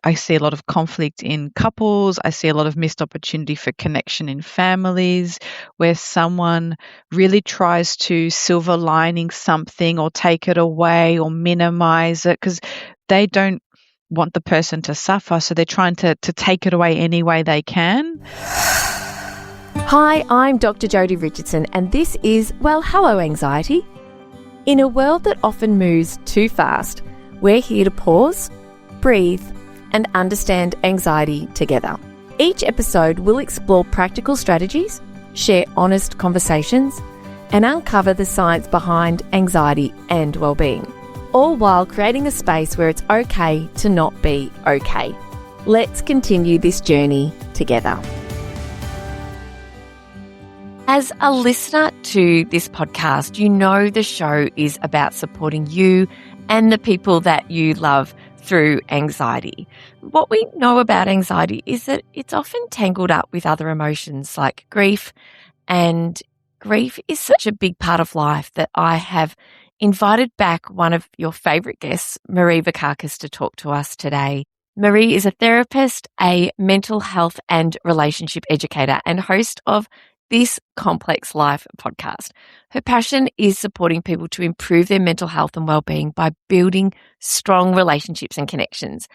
I see a lot of conflict in couples. I see a lot of missed opportunity for connection in families where someone really tries to silver lining something or take it away or minimize it because they don't want the person to suffer. So they're trying to take it away any way they can. Hi, I'm Dr. Jodi Richardson, and this is Well, Hello Anxiety. In a world that often moves too fast, we're here to pause, breathe, and understand anxiety together. Each episode will explore practical strategies, share honest conversations, and uncover the science behind anxiety and well-being, all while creating a space where it's okay to not be okay. Let's continue this journey together. As a listener to this podcast, you know the show is about supporting you and the people that you love through anxiety. What we know about anxiety is that it's often tangled up with other emotions like grief, and grief is such a big part of life that I have invited back one of your favourite guests, Marie Vakakis, to talk to us today. Marie is a therapist, a mental health and relationship educator, and host of This Complex Life podcast. Her passion is supporting people to improve their mental health and well-being by building strong relationships and connections.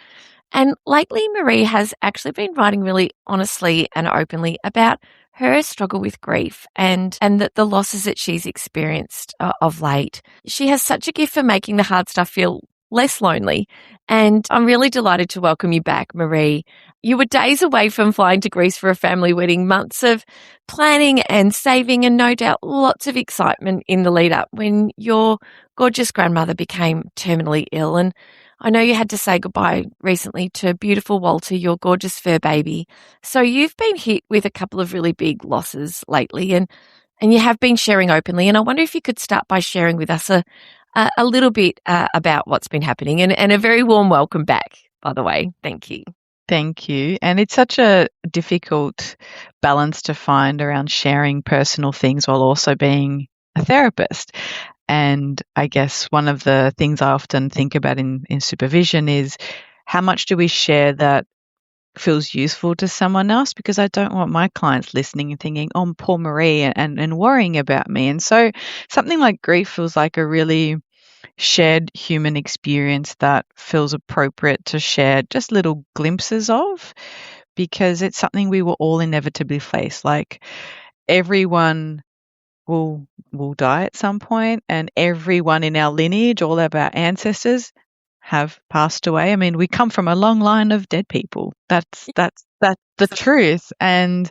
And lately, Marie has actually been writing really honestly and openly about her struggle with grief and the losses that she's experienced of late. She has such a gift for making the hard stuff feel less lonely. And I'm really delighted to welcome you back, Marie. You were days away from flying to Greece for a family wedding, months of planning and saving, and no doubt lots of excitement in the lead up when your gorgeous grandmother became terminally ill. And I know you had to say goodbye recently to beautiful Walter, your gorgeous fur baby. So you've been hit with a couple of really big losses lately, and you have been sharing openly. And I wonder if you could start by sharing with us a little bit about what's been happening, and a very warm welcome back, by the way. Thank you. Thank you. And it's such a difficult balance to find around sharing personal things while also being a therapist. And I guess one of the things I often think about in supervision is how much do we share that feels useful to someone else, because I don't want my clients listening and thinking, oh, poor Marie, and worrying about me. And so something like grief feels like a really shared human experience that feels appropriate to share just little glimpses of, because it's something we will all inevitably face. Like everyone will die at some point, and everyone in our lineage, all of our ancestors have passed away. I mean, we come from a long line of dead people. That's the truth. And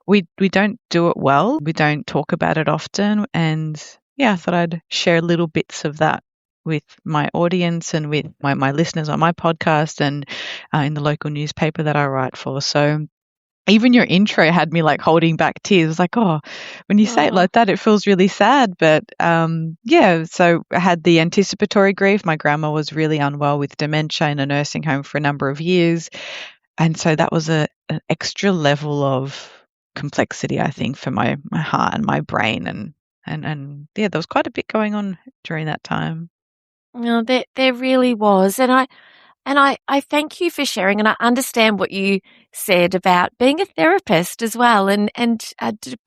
we don't do it well. We don't talk about it often. And yeah, I thought I'd share little bits of that with my audience and with my listeners on my podcast and in the local newspaper that I write for. So even your intro had me like holding back tears. It was like, oh, when you say it like that, it feels really sad. But yeah, so I had the anticipatory grief. My grandma was really unwell with dementia in a nursing home for a number of years. And so that was an extra level of complexity, I think, for my heart and my brain. And yeah, there was quite a bit going on during that time. No, there really was. And I thank you for sharing, and I understand what you said about being a therapist as well. And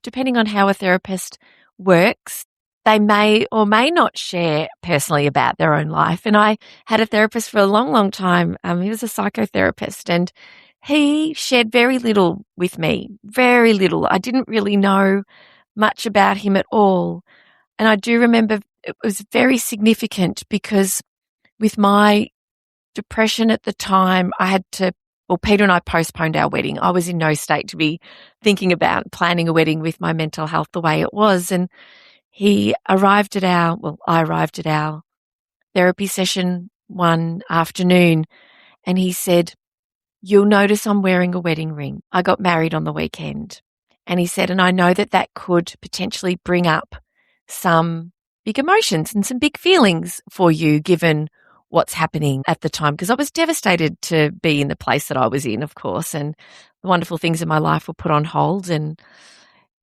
depending on how a therapist works, they may or may not share personally about their own life. And I had a therapist for a long, long time. He was a psychotherapist, and he shared very little with me, very little. I didn't really know much about him at all. And I do remember it was very significant because with my depression at the time, Peter and I postponed our wedding. I was in no state to be thinking about planning a wedding with my mental health the way it was. And I arrived at our therapy session one afternoon, and he said, "You'll notice I'm wearing a wedding ring. I got married on the weekend." And he said, "And I know that could potentially bring up some big emotions and some big feelings for you, given what's happening at the time," because I was devastated to be in the place that I was in, of course, and the wonderful things in my life were put on hold. And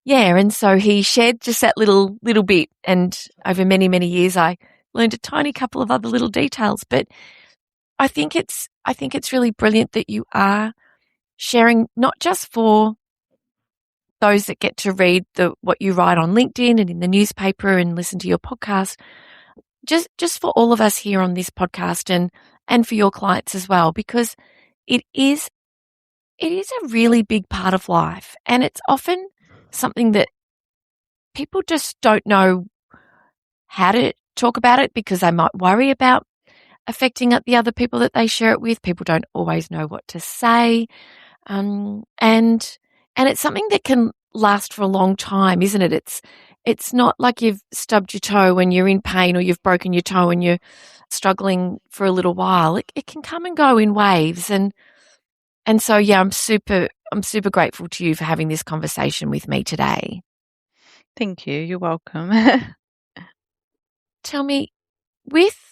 yeah, and so he shared just that little bit, and over many, many years I learned a tiny couple of other little details. But I think it's really brilliant that you are sharing, not just for those that get to read what you write on LinkedIn and in the newspaper and listen to your podcast, just for all of us here on this podcast and for your clients as well, because it is a really big part of life, and it's often something that people just don't know how to talk about it because they might worry about affecting the other people that they share it with. People don't always know what to say. And it's something that can last for a long time, isn't it? It's not like you've stubbed your toe when you're in pain, or you've broken your toe and you're struggling for a little while. It can come and go in waves. And so, yeah, I'm super grateful to you for having this conversation with me today. Thank you. You're welcome. Tell me, with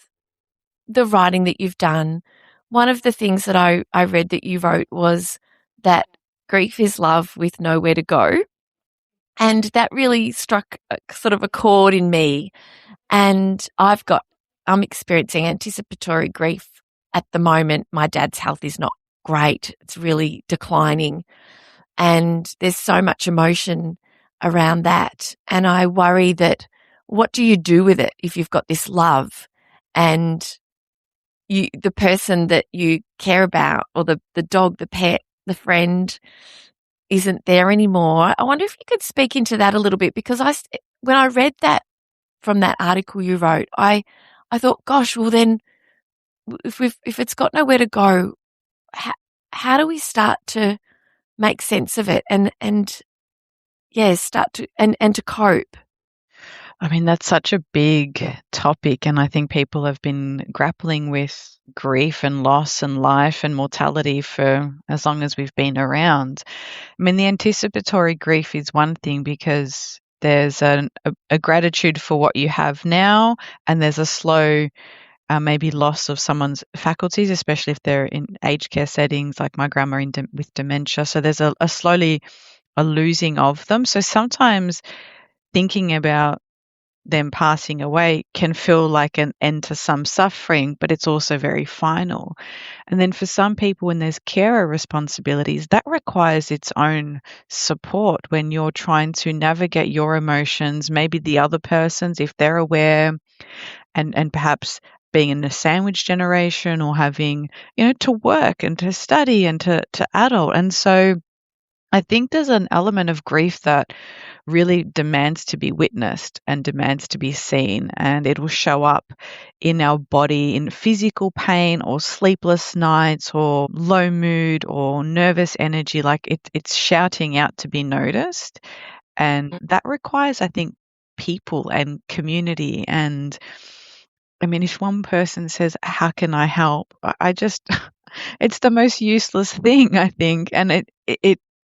the writing that you've done, one of the things that I read that you wrote was that grief is love with nowhere to go. And that really struck sort of a chord in me. And I'm experiencing anticipatory grief at the moment. My dad's health is not great. It's really declining. And there's so much emotion around that. And I worry that, what do you do with it if you've got this love and the person that you care about, or the dog, the pet, the friend, isn't there anymore? I wonder if you could speak into that a little bit, because when I read that from that article you wrote, I thought, gosh, well then, if it's got nowhere to go, how do we start to make sense of it and start to and to cope? I mean, that's such a big topic, and I think people have been grappling with grief and loss and life and mortality for as long as we've been around. I mean, the anticipatory grief is one thing because there's a gratitude for what you have now, and there's a slow maybe loss of someone's faculties, especially if they're in aged care settings like my grandma with dementia. So there's a slowly a losing of them. So sometimes thinking about them passing away can feel like an end to some suffering, but it's also very final. And then for some people, when there's carer responsibilities, that requires its own support when you're trying to navigate your emotions, maybe the other person's, if they're aware, and perhaps being in a sandwich generation, or having, to work and to study and to adult. And so I think there's an element of grief that really demands to be witnessed and demands to be seen, and it will show up in our body in physical pain or sleepless nights or low mood or nervous energy. Like it's shouting out to be noticed, and that requires, I think, people and community. And I mean, if one person says, "How can I help?" I just it's the most useless thing, I think, and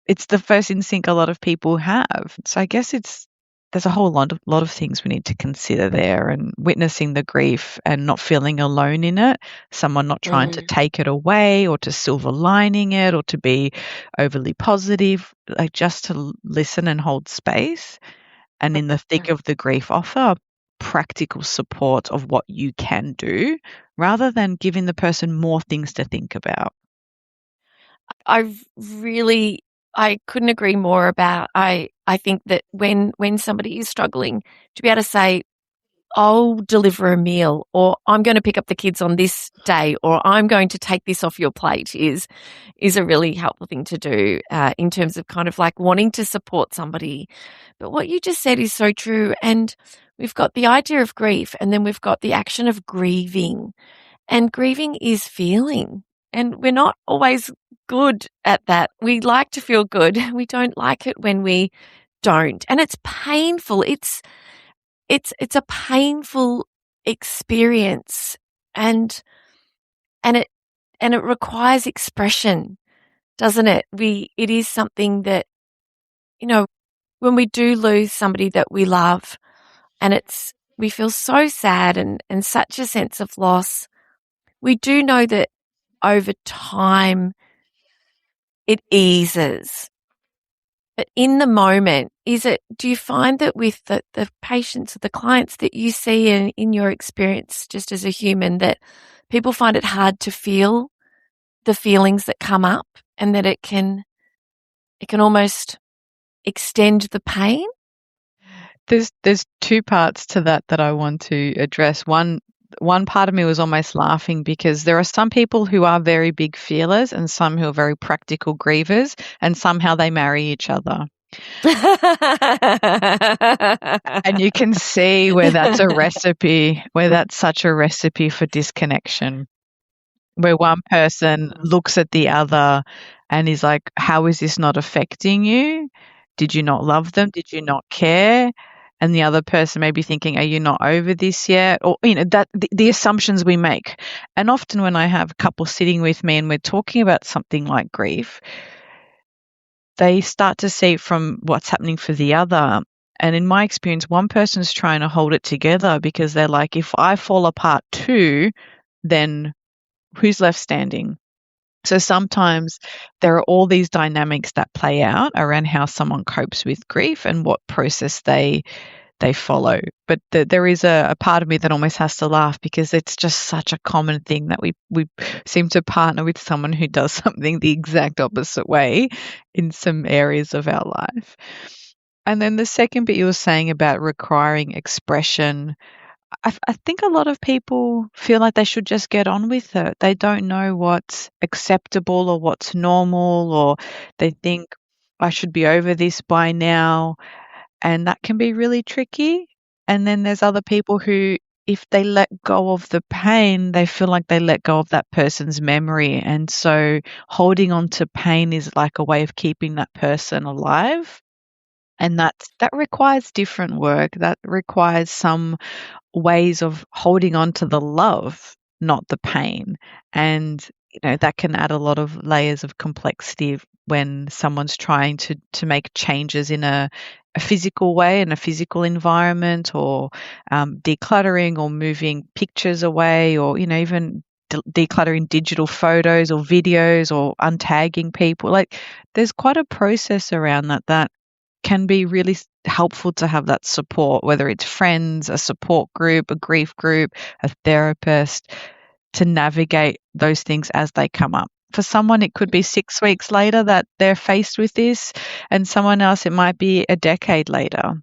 it's the first instinct a lot of people have. So I guess there's a whole lot of things we need to consider there, and witnessing the grief and not feeling alone in it, someone not trying to take it away or to silver lining it or to be overly positive, like just to listen and hold space. And in the thick of the grief, offer practical support of what you can do rather than giving the person more things to think about. I couldn't agree more about, I think that when somebody is struggling, to be able to say, I'll deliver a meal, or I'm going to pick up the kids on this day, or I'm going to take this off your plate is a really helpful thing to do in terms of kind of like wanting to support somebody. But what you just said is so true. And we've got the idea of grief, and then we've got the action of grieving. And grieving is feeling. And we're not always good at that. We like to feel good. We don't like it when we don't. And it's painful. It's a painful experience, and it requires expression, doesn't it? It is something that, when we do lose somebody that we love, and we feel so sad and such a sense of loss, we do know that over time it eases. But in the moment, do you find that with the patients or the clients that you see in your experience just as a human, that people find it hard to feel the feelings that come up, and that it can almost extend the pain. There's two parts to that I want to address. One part of me was almost laughing because there are some people who are very big feelers and some who are very practical grievers, and somehow they marry each other. And you can see where that's such a recipe for disconnection, where one person looks at the other and is like, how is this not affecting you? Did you not love them? Did you not care? And the other person may be thinking, are you not over this yet? Or, that the assumptions we make. And often when I have a couple sitting with me and we're talking about something like grief, they start to see from what's happening for the other. And in my experience, one person's trying to hold it together because they're like, if I fall apart too, then who's left standing? So sometimes there are all these dynamics that play out around how someone copes with grief and what process they follow. But there is a part of me that almost has to laugh because it's just such a common thing that we seem to partner with someone who does something the exact opposite way in some areas of our life. And then the second bit you were saying about requiring expression, I think a lot of people feel like they should just get on with it. They don't know what's acceptable or what's normal, or they think I should be over this by now. And that can be really tricky. And then there's other people who, if they let go of the pain, they feel like they let go of that person's memory. And so holding on to pain is like a way of keeping that person alive. And that requires different work. That requires some ways of holding on to the love, not the pain. And, that can add a lot of layers of complexity when someone's trying to make changes in a physical way, in a physical environment, or decluttering or moving pictures away, or, even decluttering digital photos or videos, or untagging people. Like, there's quite a process around that can be really helpful to have that support, whether it's friends, a support group, a grief group, a therapist, to navigate those things as they come up. For someone, it could be 6 weeks later that they're faced with this, and someone else, it might be a decade later.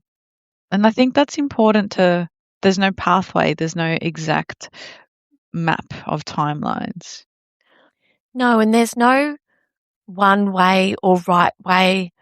And I think that's important there's no pathway, there's no exact map of timelines. No, and there's no one way or right way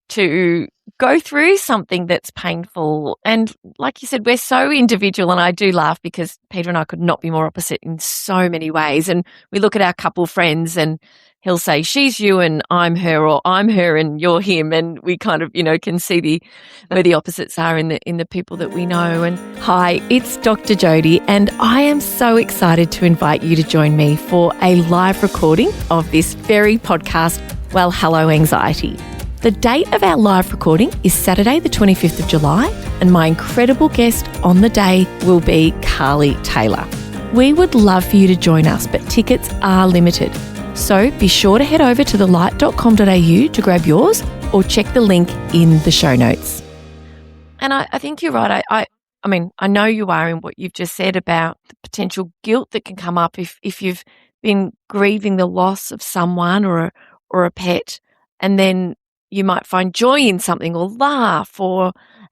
to go through something that's painful. And like you said, we're so individual, and I do laugh because Peter and I could not be more opposite in so many ways. And we look at our couple friends and he'll say, she's you and I'm her, or I'm her and you're him. And we kind of, can see where the opposites are in the people that we know. And hi, it's Dr. Jodi, and I am so excited to invite you to join me for a live recording of this very podcast, Well, Hello Anxiety. The date of our live recording is Saturday, the 25th of July, and my incredible guest on the day will be Carly Taylor. We would love for you to join us, but tickets are limited. So be sure to head over to thelight.com.au to grab yours, or check the link in the show notes. And I think you're right. I mean, I know you are in what you've just said about the potential guilt that can come up if you've been grieving the loss of someone or a pet, and then you might find joy in something or laugh,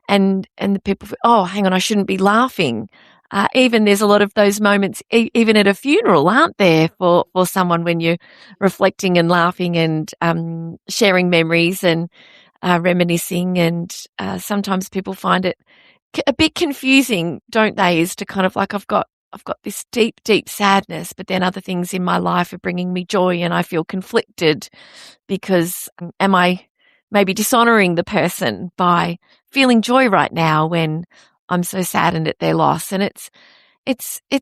and the people feel, oh, hang on, I shouldn't be laughing. Even there's a lot of those moments, even at a funeral, aren't there, for someone, when you're reflecting and laughing and sharing memories and reminiscing. And sometimes people find it a bit confusing, don't they, is to kind of like, I've got this deep, deep sadness, but then other things in my life are bringing me joy, and I feel conflicted because am I maybe dishonoring the person by feeling joy right now when I'm so saddened at their loss? And it's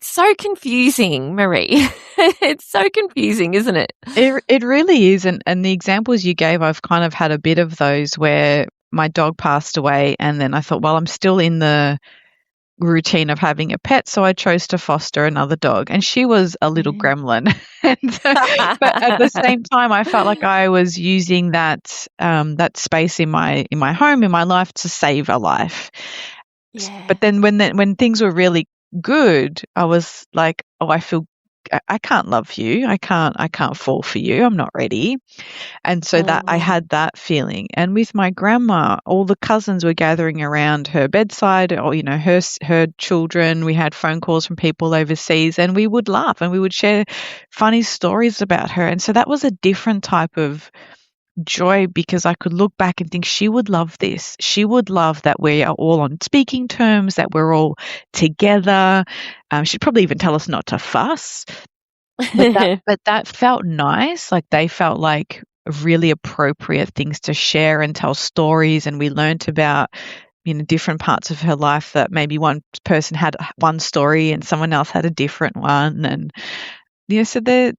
so confusing, Marie. It's so confusing, isn't it? It really is. And the examples you gave, I've kind of had a bit of those where my dog passed away, and then I thought, well, I'm still in the routine of having a pet, so I chose to foster another dog, and she was a little gremlin. But at the same time, I felt like I was using that space in my home, in my life, to save a life. Yeah. But then when things were really good, I was like, oh, I feel I can't love you. I can't fall for you. I'm not ready. And so that I had that feeling. And with my grandma, all the cousins were gathering around her bedside, or her children. We had phone calls from people overseas, and we would laugh and we would share funny stories about her. And so that was a different type of joy, because I could look back and think she would love this. She would love that we are all on speaking terms, that we're all together. She'd probably even tell us not to fuss. But that felt nice. Like, they felt like really appropriate things to share and tell stories. And we learnt about, different parts of her life, that maybe one person had one story and someone else had a different one. And, so that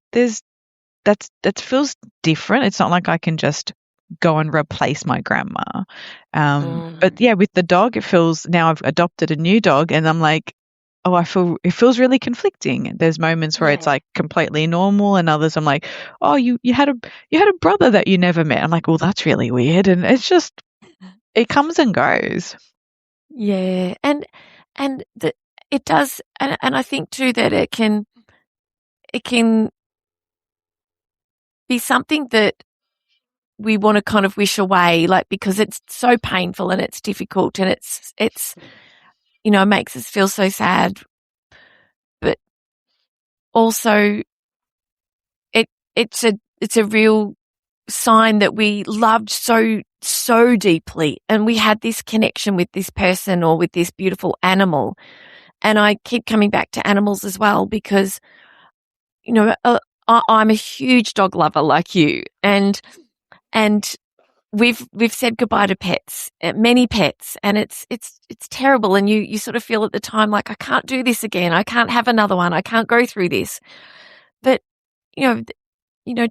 feels different. It's not like I can just go and replace my grandma. But yeah, with the dog, it feels, now I've adopted a new dog and I'm like, oh, it feels really conflicting. There's moments where it's like completely normal, and others I'm like, oh, you had a brother that you never met. I'm like, well, that's really weird. And it's just, it comes and goes. Yeah. And it does, and I think too that it can be something that we want to kind of wish away, like, because it's so painful and it's difficult and it's it makes us feel so sad. But also it's a real sign that we loved so deeply, and we had this connection with this person or with this beautiful animal. And I keep coming back to animals as well, because I'm a huge dog lover like you, and we've said goodbye to pets, many pets, and it's terrible. And you sort of feel at the time like, I can't do this again. I can't have another one. I can't go through this. But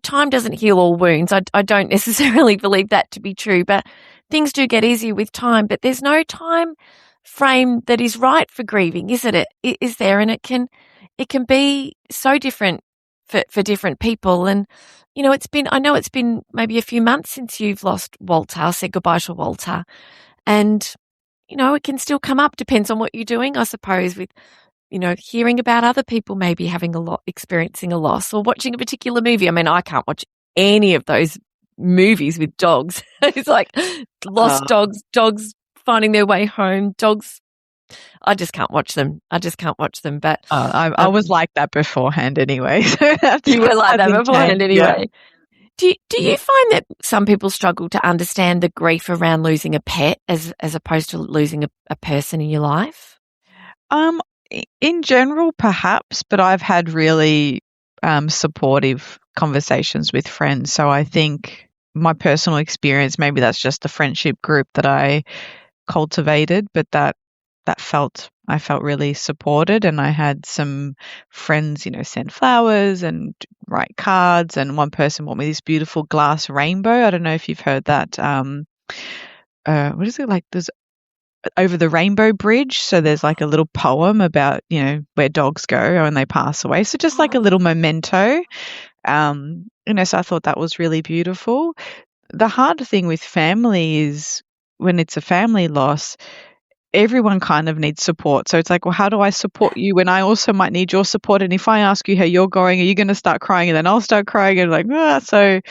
time doesn't heal all wounds. I don't necessarily believe that to be true, but things do get easier with time. But there's no time frame that is right for grieving, isn't it? Is there? And it can be so different for different people. And I know it's been maybe a few months since you've lost Walter, said goodbye to Walter, and it can still come up. Depends on what you're doing, I suppose, with hearing about other people maybe experiencing a loss, or watching a particular movie. I mean, I can't watch any of those movies with dogs. It's like lost dogs finding their way home, dogs. I just can't watch them. But I was like that beforehand anyway. You were like that beforehand anyway. Yeah. Do you find that some people struggle to understand the grief around losing a pet as opposed to losing a person in your life? In general, perhaps, but I've had really supportive conversations with friends. So I think my personal experience, maybe that's just the friendship group that I cultivated, but I felt really supported, and I had some friends, send flowers and write cards, and one person bought me this beautiful glass rainbow. I don't know if you've heard that. What is it, like? There's over the Rainbow Bridge. So there's like a little poem about, where dogs go when they pass away. So just like a little memento. So I thought that was really beautiful. The hard thing with family is when it's a family loss, everyone kind of needs support. So it's like, well, how do I support you when I also might need your support? And if I ask you how you're going, are you going to start crying? And then I'll start crying, and so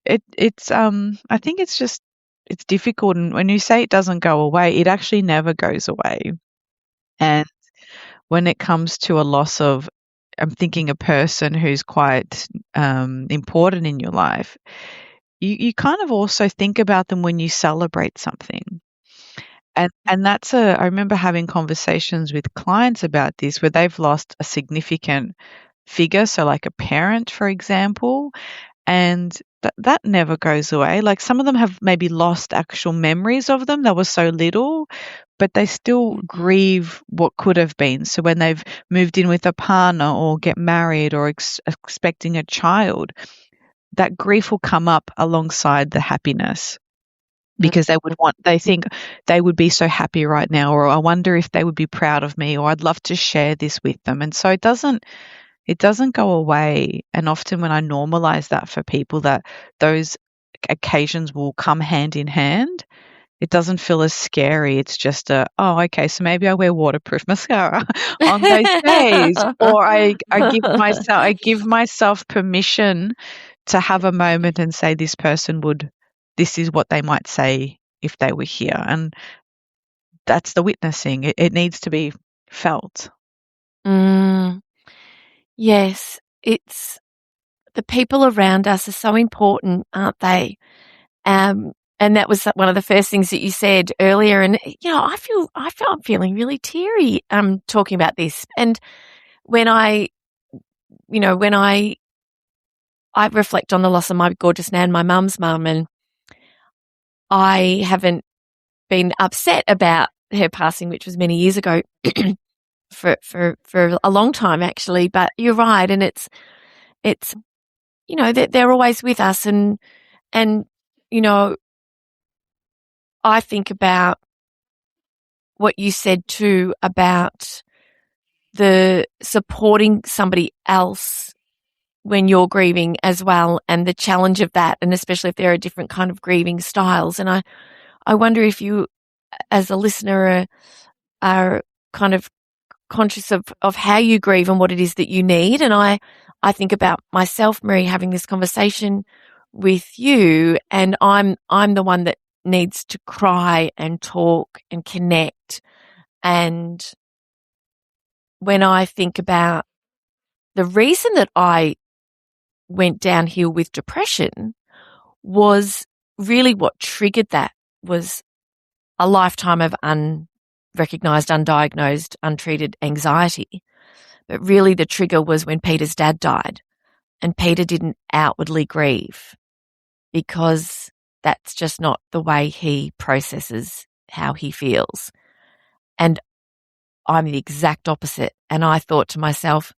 it's I think it's difficult. And when you say it doesn't go away, it actually never goes away. And when it comes to a loss of, I'm thinking, a person who's quite important in your life, you kind of also think about them when you celebrate something. And I remember having conversations with clients about this, where they've lost a significant figure, so like a parent, for example, and that never goes away. Like, some of them have maybe lost actual memories of them. They were so little, but they still grieve what could have been. So when they've moved in with a partner or get married or expecting a child, that grief will come up alongside the happiness, because they think they would be so happy right now, or I wonder if they would be proud of me, or I'd love to share this with them. And so it doesn't go away. And often when I normalize that for people, that those occasions will come hand in hand, it doesn't feel as scary. It's just oh, okay, so maybe I wear waterproof mascara on those days, or I give myself permission to have a moment and say this is what they might say if they were here, and that's the witnessing. It needs to be felt. Yes, it's the people around us are so important, aren't they? And that was one of the first things that you said earlier. And I'm feeling really teary talking about this. And when I reflect on the loss of my gorgeous nan, my mum's mum, and I haven't been upset about her passing, which was many years ago, for a long time actually. But you're right, and it's they're always with us, and I think about what you said too about the supporting somebody else when you're grieving as well, and the challenge of that, and especially if there are different kind of grieving styles. And I wonder if you, as a listener, are kind of conscious of how you grieve and what it is that you need. And I think about myself, Marie, having this conversation with you, and I'm the one that needs to cry and talk and connect. And when I think about the reason that I went downhill with depression, was really what triggered that was a lifetime of unrecognized, undiagnosed, untreated anxiety. But really the trigger was when Peter's dad died, and Peter didn't outwardly grieve because that's just not the way he processes how he feels. And I'm the exact opposite. And I thought to myself,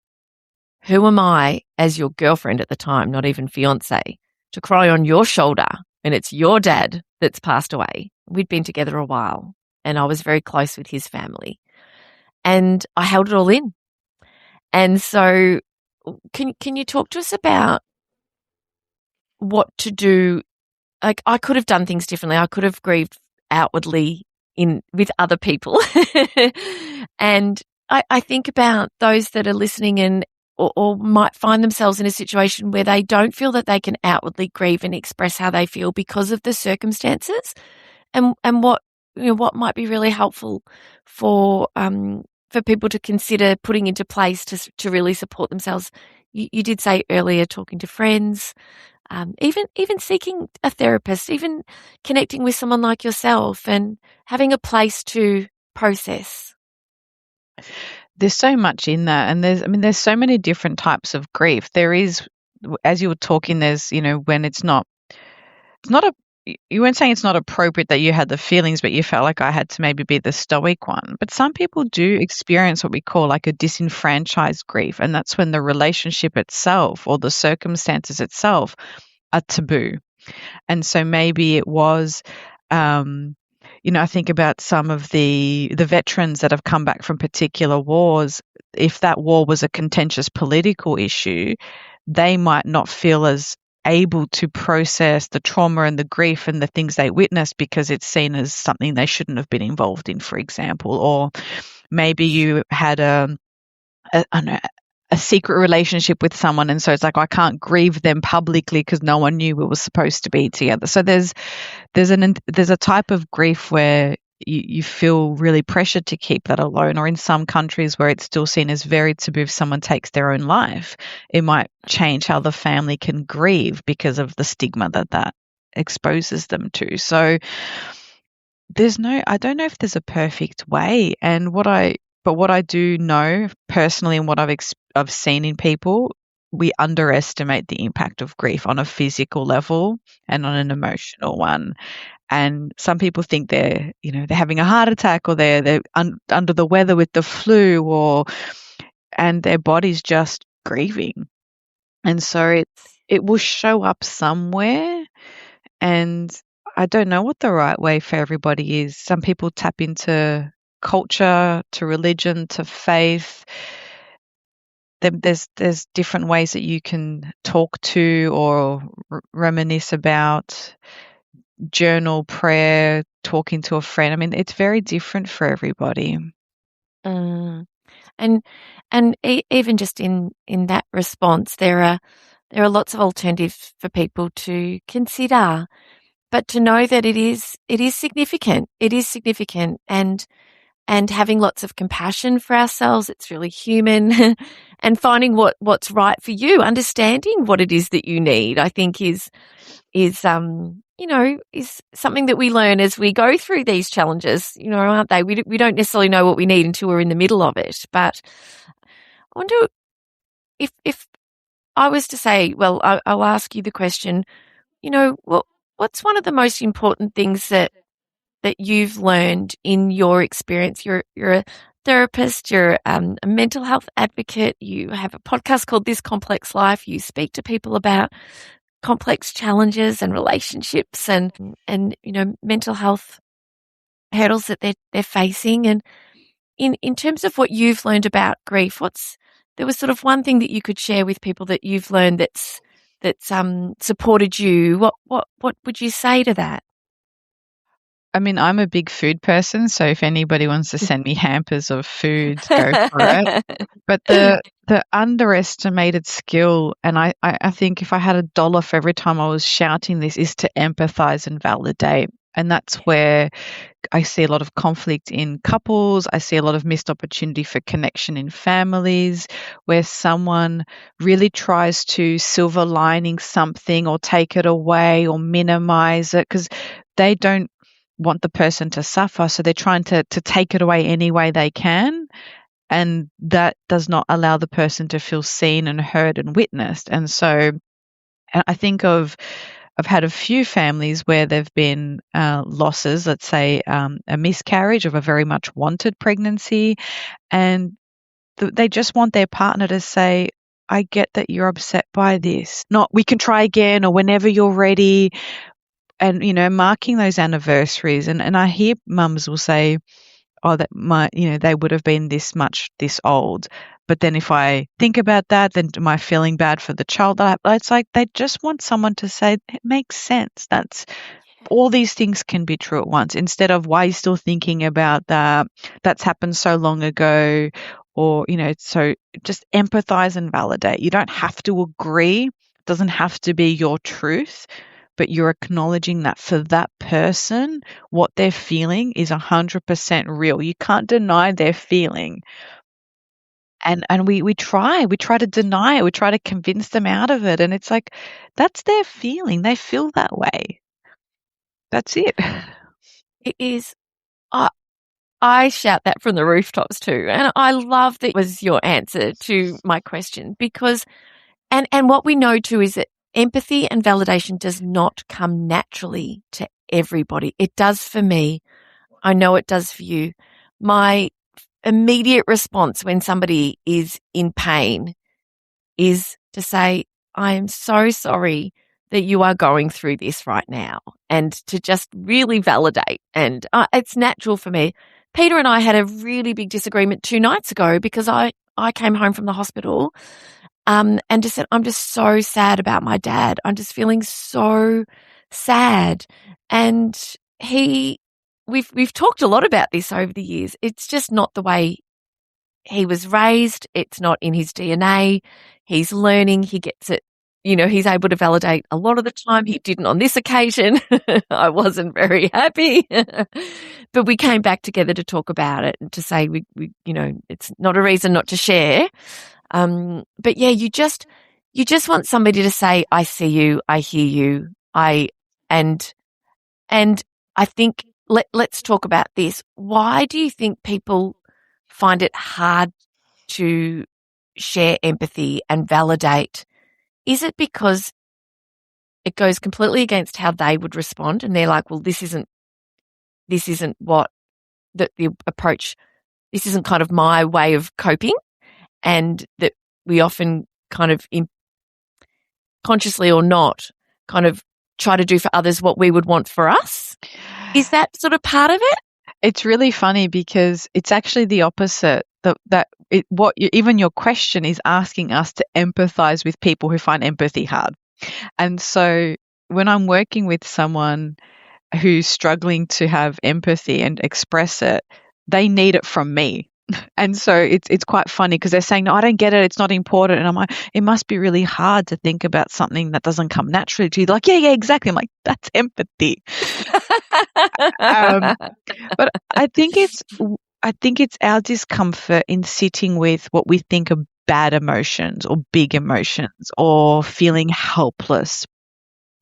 who am I, as your girlfriend at the time, not even fiance, to cry on your shoulder and it's your dad that's passed away? We'd been together a while and I was very close with his family, and I held it all in. And so can you talk to us about what to do? Like, I could have done things differently. I could have grieved outwardly with other people. And I think about those that are listening and or might find themselves in a situation where they don't feel that they can outwardly grieve and express how they feel because of the circumstances, and what might be really helpful for people to consider putting into place to really support themselves. You did say earlier, talking to friends, even seeking a therapist, even connecting with someone like yourself, and having a place to process. There's so much in that, and there's so many different types of grief. There is, as you were talking, there's when it's not you weren't saying it's not appropriate that you had the feelings, but you felt like I had to maybe be the stoic one. But some people do experience what we call like a disenfranchised grief, and that's when the relationship itself or the circumstances itself are taboo. And so maybe it was, I think about some of the veterans that have come back from particular wars. If that war was a contentious political issue, they might not feel as able to process the trauma and the grief and the things they witnessed because it's seen as something they shouldn't have been involved in, for example. Or maybe you had a secret relationship with someone, and so it's like, I can't grieve them publicly because no one knew we were supposed to be together. So there's a type of grief where you feel really pressured to keep that alone, or in some countries where it's still seen as very taboo if someone takes their own life, it might change how the family can grieve because of the stigma that exposes them to. So I don't know if there's a perfect way, but what I do know personally, and what I've seen in people, we underestimate the impact of grief on a physical level and on an emotional one. And some people think they're having a heart attack, or they're under the weather with the flu, and their body's just grieving. And so it will show up somewhere, and I don't know what the right way for everybody is. Some people tap into culture, to religion, to faith. There's different ways that you can talk to or reminisce about journal, prayer, talking to a friend. I mean, it's very different for everybody. Mm. And even just in that response, there are lots of alternatives for people to consider, but to know that it is significant. It is significant, and having lots of compassion for ourselves. It's really human, and finding what's right for you, understanding what it is that you need, I think is is something that we learn as we go through these challenges, aren't they? We don't necessarily know what we need until we're in the middle of it. But I wonder if I was to say, well, I'll ask you the question, what's one of the most important things that you've learned in your experience? You're a therapist, you're a mental health advocate, you have a podcast called This Complex Life, you speak to people about complex challenges and relationships and mental health hurdles that they're facing. And in terms of what you've learned about grief, there was sort of one thing that you could share with people that you've learned that's supported you. What would you say to that? I mean, I'm a big food person, so if anybody wants to send me hampers of food, go for it. But the underestimated skill, and I think if I had $1 for every time I was shouting this, is to empathize and validate. And that's where I see a lot of conflict in couples. I see a lot of missed opportunity for connection in families, where someone really tries to silver lining something or take it away or minimize it because they don't want the person to suffer. So they're trying to take it away any way they can. And that does not allow the person to feel seen and heard and witnessed. And so I think I've had a few families where there've been losses, let's say a miscarriage of a very much wanted pregnancy, and they just want their partner to say, I get that you're upset by this. Not, we can try again or whenever you're ready. And, marking those anniversaries. And I hear mums will say, oh, that they would have been this old. But then if I think about that, then am I feeling bad for the child? It's like they just want someone to say, it makes sense. That's all these things can be true at once, instead of why are you still thinking about that? That's happened so long ago. Or, so just empathize and validate. You don't have to agree. It doesn't have to be your truth, but you're acknowledging that for that person, what they're feeling is 100% real. You can't deny their feeling. And we try to deny it. We try to convince them out of it. And it's like, that's their feeling. They feel that way. That's it. It is. I shout that from the rooftops too. And I love that was your answer to my question, because, and what we know too is that empathy and validation does not come naturally to everybody. It does for me. I know it does for you. My immediate response when somebody is in pain is to say, I am so sorry that you are going through this right now, and to just really validate. And it's natural for me. Peter and I had a really big disagreement 2 nights ago because I came home from the hospital and just said, I'm just so sad about my dad. I'm just feeling so sad. And we've talked a lot about this over the years. It's just not the way he was raised. It's not in his DNA. He's learning. He gets it. He's able to validate a lot of the time. He didn't on this occasion. I wasn't very happy, but we came back together to talk about it and to say we it's not a reason not to share. But yeah, you just want somebody to say, I see you, I hear you, and I think let's talk about this. Why do you think people find it hard to share empathy and validate? Is it because it goes completely against how they would respond, and they're like, well, this isn't what the approach, this isn't kind of my way of coping, and that we often kind of consciously or not kind of try to do for others what we would want for us? Is that sort of part of it? It's really funny because it's actually the opposite. Even your question is asking us to empathize with people who find empathy hard. And so when I'm working with someone, who's struggling to have empathy and express it, they need it from me. And so it's quite funny because they're saying, no, I don't get it. It's not important. And I'm like, it must be really hard to think about something that doesn't come naturally to you. They're like, yeah, exactly. I'm like, that's empathy. But I think it's our discomfort in sitting with what we think are bad emotions or big emotions or feeling helpless.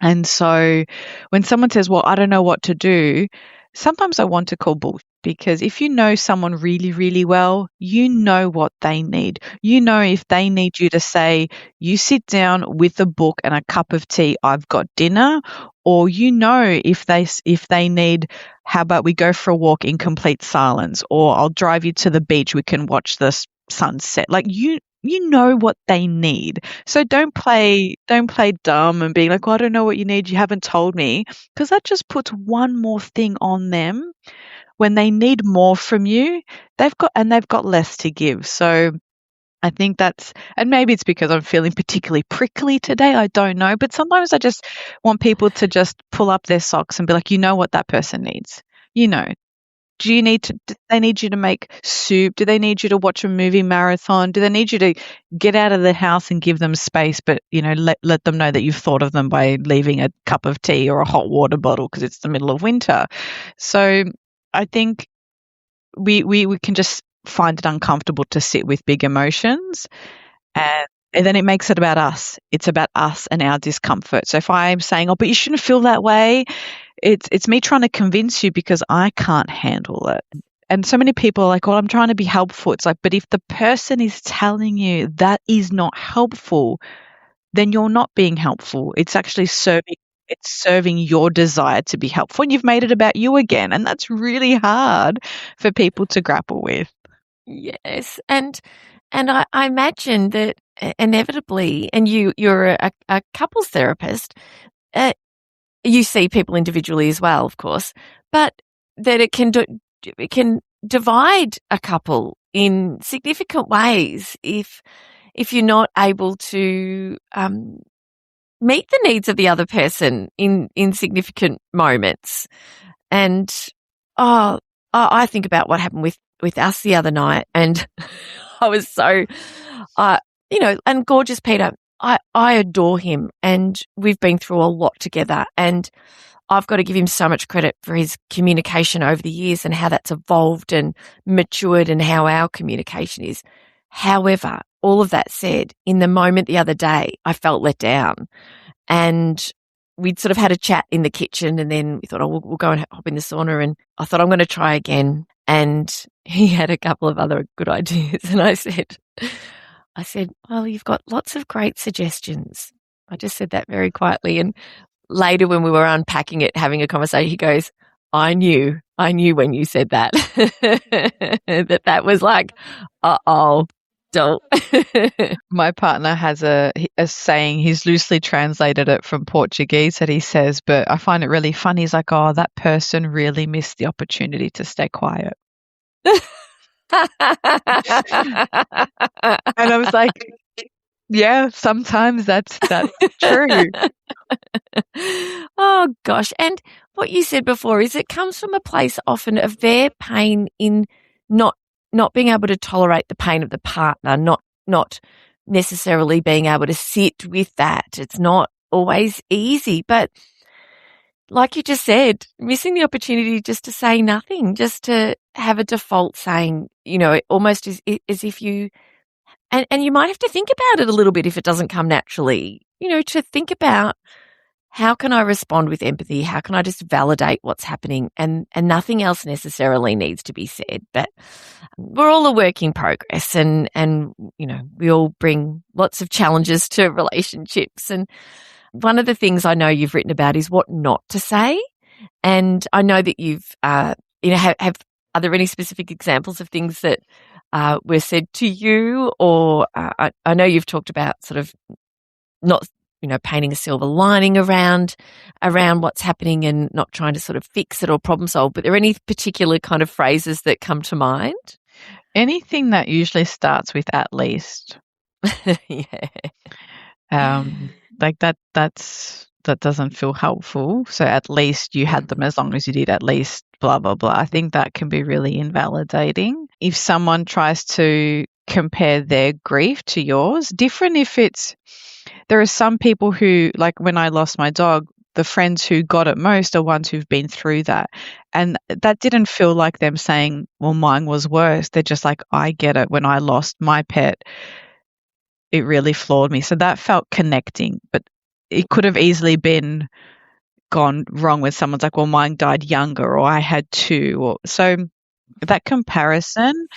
And so when someone says, well, I don't know what to do, sometimes I want to call bullshit, because if you know someone really, really well, you know what they need. You know if they need you to say, you sit down with a book and a cup of tea, I've got dinner, or you know if they need, how about we go for a walk in complete silence, or I'll drive you to the beach, we can watch the sunset. Like you know what they need. So don't play dumb and being like, well, I don't know what you need, you haven't told me, because that just puts one more thing on them. When they need more from you, they've got less to give. So I think and maybe it's because I'm feeling particularly prickly today, I don't know, but sometimes I just want people to just pull up their socks and be like, you know what that person needs. You know, do they need you to make soup? Do they need you to watch a movie marathon? Do they need you to get out of the house and give them space, but, let them know that you've thought of them by leaving a cup of tea or a hot water bottle because it's the middle of winter? So I think we can just find it uncomfortable to sit with big emotions, and then it makes it about us. It's about us and our discomfort. So if I'm saying, oh, but you shouldn't feel that way, it's me trying to convince you because I can't handle it. And so many people are like, well, I'm trying to be helpful. It's like, but if the person is telling you that is not helpful, then you're not being helpful. It's actually serving your desire to be helpful. And you've made it about you again. And that's really hard for people to grapple with. Yes. And I imagine that inevitably, and you're a couples therapist, you see people individually as well, of course, but that it can divide a couple in significant ways if you're not able to meet the needs of the other person in significant moments. And I think about what happened with us the other night, and I was so, and gorgeous Peter, I adore him, and we've been through a lot together, and I've got to give him so much credit for his communication over the years and how that's evolved and matured and how our communication is. However, all of that said, in the moment the other day, I felt let down, and we'd sort of had a chat in the kitchen, and then we thought, oh, we'll go and hop in the sauna, and I thought, I'm going to try again. And he had a couple of other good ideas, and I said, well, you've got lots of great suggestions. I just said that very quietly. And later when we were unpacking it, having a conversation, he goes, I knew when you said that, that was like, uh-oh, don't. My partner has a saying, he's loosely translated it from Portuguese, that he says, but I find it really funny. He's like, oh, that person really missed the opportunity to stay quiet. And I was like, yeah, sometimes that's true. Oh, gosh. And what you said before is it comes from a place often of their pain in not being able to tolerate the pain of the partner, not necessarily being able to sit with that. It's not always easy, but like you just said, missing the opportunity just to say nothing, just to have a default saying, almost as if you, and you might have to think about it a little bit if it doesn't come naturally, to think about, how can I respond with empathy? How can I just validate what's happening? And nothing else necessarily needs to be said, but we're all a work in progress, and we all bring lots of challenges to relationships. And one of the things I know you've written about is what not to say. And I know that you've, are there any specific examples of things that were said to you? Or I know you've talked about sort of not, painting a silver lining around what's happening and not trying to sort of fix it or problem solve. But are there any particular kind of phrases that come to mind? Anything that usually starts with at least. Yeah. like that doesn't feel helpful. So at least you had them as long as you did, at least blah blah blah. I think that can be really invalidating. If someone tries to compare their grief to yours, different if it's there are some people who, like when I lost my dog, the friends who got it most are ones who've been through that. And that didn't feel like them saying, well, mine was worse. They're just like, I get it. When I lost my pet, it really floored me. So that felt connecting, but it could have easily been gone wrong with someone's like, well, mine died younger or I had two. Or so that comparison,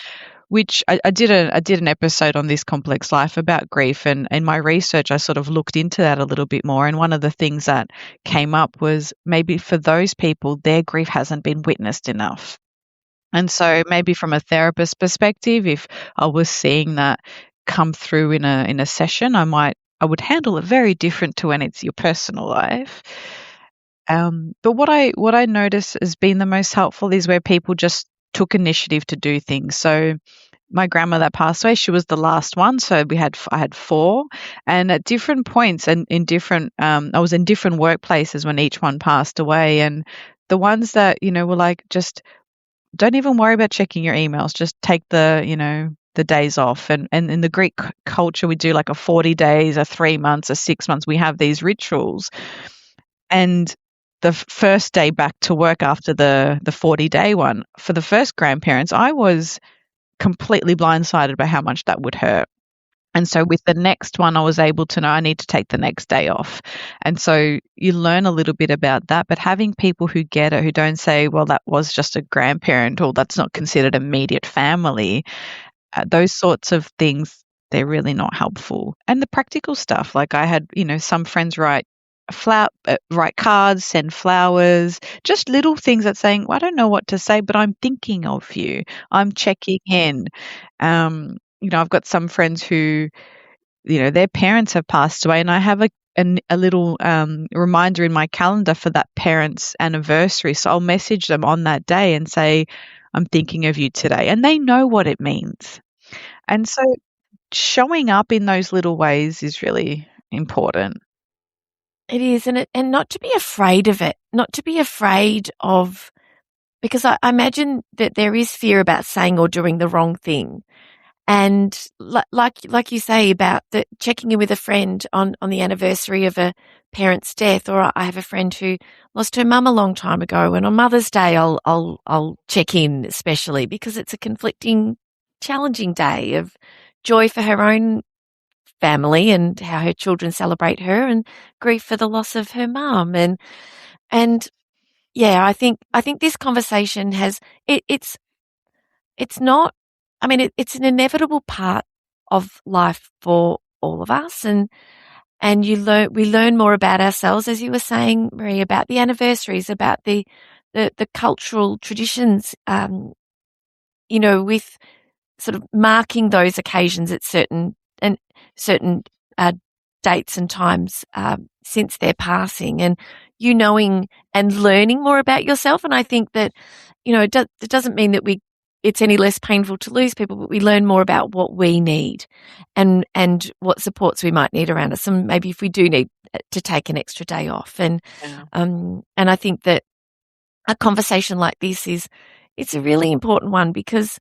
which I did an episode on This Complex Life about grief, and in my research I sort of looked into that a little bit more, and one of the things that came up was maybe for those people their grief hasn't been witnessed enough. And so maybe from a therapist perspective, if I was seeing that come through in a session, I would handle it very different to when it's your personal life. But what I notice has been the most helpful is where people just took initiative to do things. So my grandma that passed away, she was the last one. So I had four, and at different points and in different, I was in different workplaces when each one passed away. And the ones that, were like, just don't even worry about checking your emails. Just take the days off. And in the Greek culture, we do like a 40 days, a 3 months, a 6 months. We have these rituals. And the first day back to work after the 40-day one, for the first grandparents, I was completely blindsided by how much that would hurt. And so with the next one, I was able to know I need to take the next day off. And so you learn a little bit about that, but having people who get it, who don't say, well, that was just a grandparent or that's not considered immediate family, those sorts of things, they're really not helpful. And the practical stuff, like I had, some friends write cards, send flowers, just little things that saying, well, I don't know what to say, but I'm thinking of you. I'm checking in. I've got some friends who, their parents have passed away, and I have a little reminder in my calendar for that parent's anniversary. So I'll message them on that day and say, I'm thinking of you today. And they know what it means. And so showing up in those little ways is really important. It is, and not to be afraid of it, not to be afraid of, because I imagine that there is fear about saying or doing the wrong thing. And like you say about the checking in with a friend on the anniversary of a parent's death, or I have a friend who lost her mum a long time ago, and on Mother's Day I'll check in, especially because it's a conflicting, challenging day of joy for her own family and how her children celebrate her, and grief for the loss of her mum. And yeah, I think this conversation has it's not. I mean, it's an inevitable part of life for all of us, and we learn more about ourselves, as you were saying, Marie, about the anniversaries, about the cultural traditions, with sort of marking those occasions at certain dates and times since their passing, and knowing and learning more about yourself. And I think that it doesn't mean that it's any less painful to lose people, but we learn more about what we need and what supports we might need around us, and maybe if we do need to take an extra day off. And I think that a conversation like this it's a really important one, because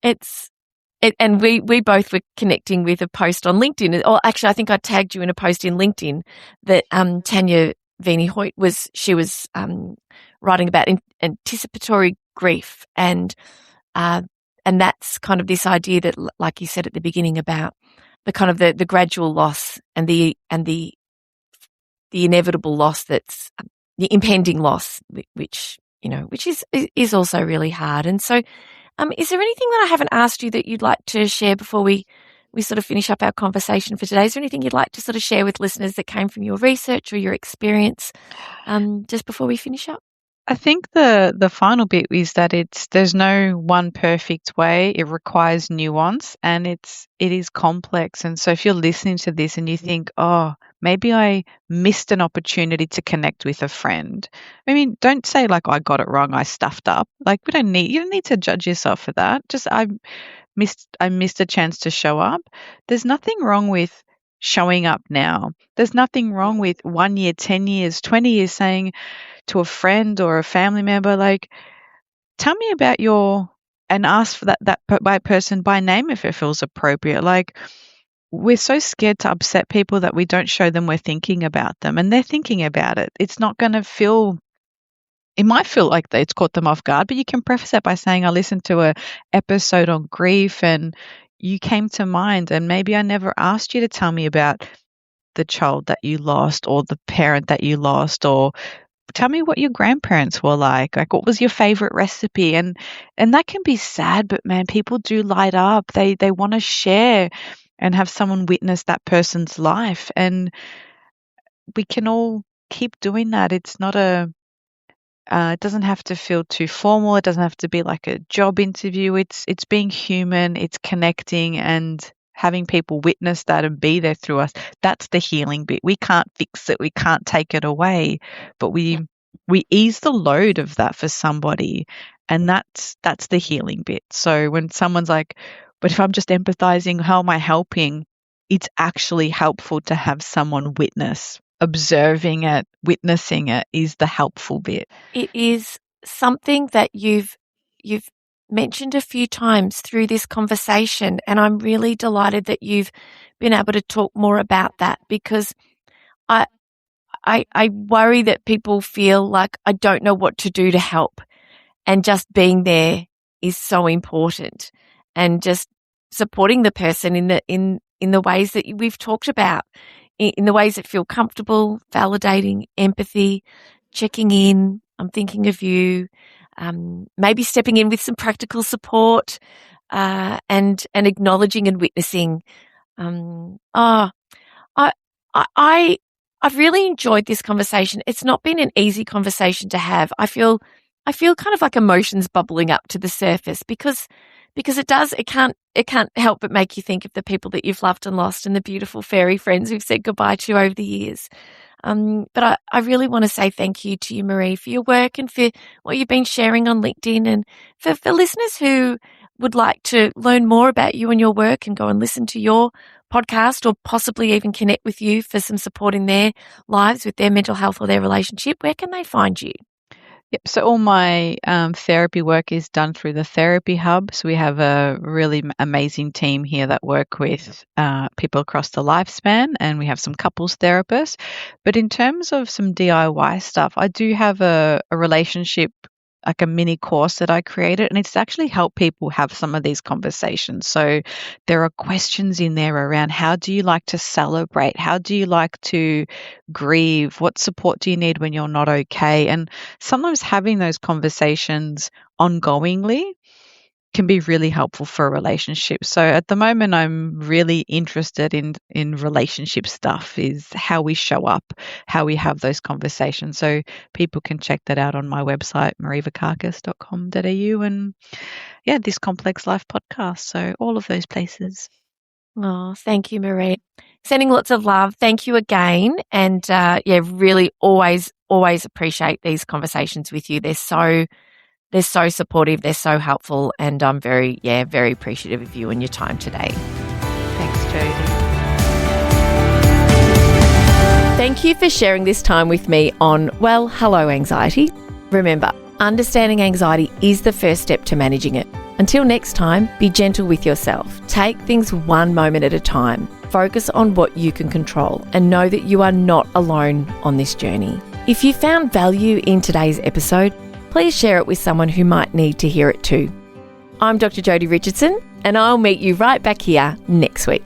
and we both were connecting with a post on LinkedIn. Or actually, I think I tagged you in a post in LinkedIn that Tanya Vini Hoyt was writing about anticipatory grief, and that's kind of this idea that, like you said at the beginning, about the kind of the gradual loss and the inevitable loss, that's the impending loss, which is also really hard. And so, is there anything that I haven't asked you that you'd like to share before we sort of finish up our conversation for today? Is there anything you'd like to sort of share with listeners that came from your research or your experience, just before we finish up? I think the final bit is that there's no one perfect way. It requires nuance, and it is complex. And so if you're listening to this and you think, oh, maybe I missed an opportunity to connect with a friend. I mean, don't say like, I got it wrong, I stuffed up. Like you don't need to judge yourself for that. Just I missed a chance to show up. There's nothing wrong with showing up now. There's nothing wrong with 1 year, 10 years, 20 years saying to a friend or a family member, like, tell me about and ask for that person by name if it feels appropriate. Like, we're so scared to upset people that we don't show them we're thinking about them, and they're thinking about it. It's not going to feel, it might feel like it's caught them off guard, but you can preface that by saying, I listened to a episode on grief and you came to mind, and maybe I never asked you to tell me about the child that you lost or the parent that you lost, or tell me what your grandparents were like what was your favorite recipe? And that can be sad, but man, people do light up. They want to share and have someone witness that person's life, and we can all keep doing that. It's not it doesn't have to feel too formal. It doesn't have to be like a job interview. It's being human, it's connecting and having people witness that and be there through us. That's the healing bit. We can't fix it. We can't take it away, but we ease the load of that for somebody, and that's the healing bit. So when someone's like, but if I'm just empathizing, how am I helping? It's actually helpful to have someone witness. Observing it, witnessing it is the helpful bit. It is something that you've mentioned a few times through this conversation, and I'm really delighted that you've been able to talk more about that, because I worry that people feel like I don't know what to do to help, and just being there is so important, and just supporting the person in the ways that we've talked about, in the ways that feel comfortable, validating, empathy, checking in, I'm thinking of you, maybe stepping in with some practical support, and acknowledging and witnessing. I've really enjoyed this conversation. It's not been an easy conversation to have. I feel kind of like emotions bubbling up to the surface, because it can't help but make you think of the people that you've loved and lost, and the beautiful fairy friends we've said goodbye to over the years. But I really want to say thank you to you, Marie, for your work and for what you've been sharing on LinkedIn, and for listeners who would like to learn more about you and your work and go and listen to your podcast, or possibly even connect with you for some support in their lives with their mental health or their relationship. Where can they find you? Yep. So all my therapy work is done through the Therapy Hub. So we have a really amazing team here that work with people across the lifespan, and we have some couples therapists. But in terms of some DIY stuff, I do have a relationship, like a mini course that I created, and it's actually helped people have some of these conversations. So there are questions in there around, how do you like to celebrate? How do you like to grieve? What support do you need when you're not okay? And sometimes having those conversations ongoingly can be really helpful for a relationship. So at the moment, I'm really interested in relationship stuff, is how we show up, how we have those conversations. So people can check that out on my website, marievakakis.com.au, and this Complex Life podcast. So all of those places. Oh, thank you, Marie. Sending lots of love. Thank you again. And really always appreciate these conversations with you. They're so supportive, they're so helpful, and I'm very appreciative of you and your time today. Thanks, Jodi. Thank you for sharing this time with me on Well, Hello Anxiety. Remember, understanding anxiety is the first step to managing it. Until next time, be gentle with yourself. Take things one moment at a time. Focus on what you can control, and know that you are not alone on this journey. If you found value in today's episode, please share it with someone who might need to hear it too. I'm Dr. Jodi Richardson, and I'll meet you right back here next week.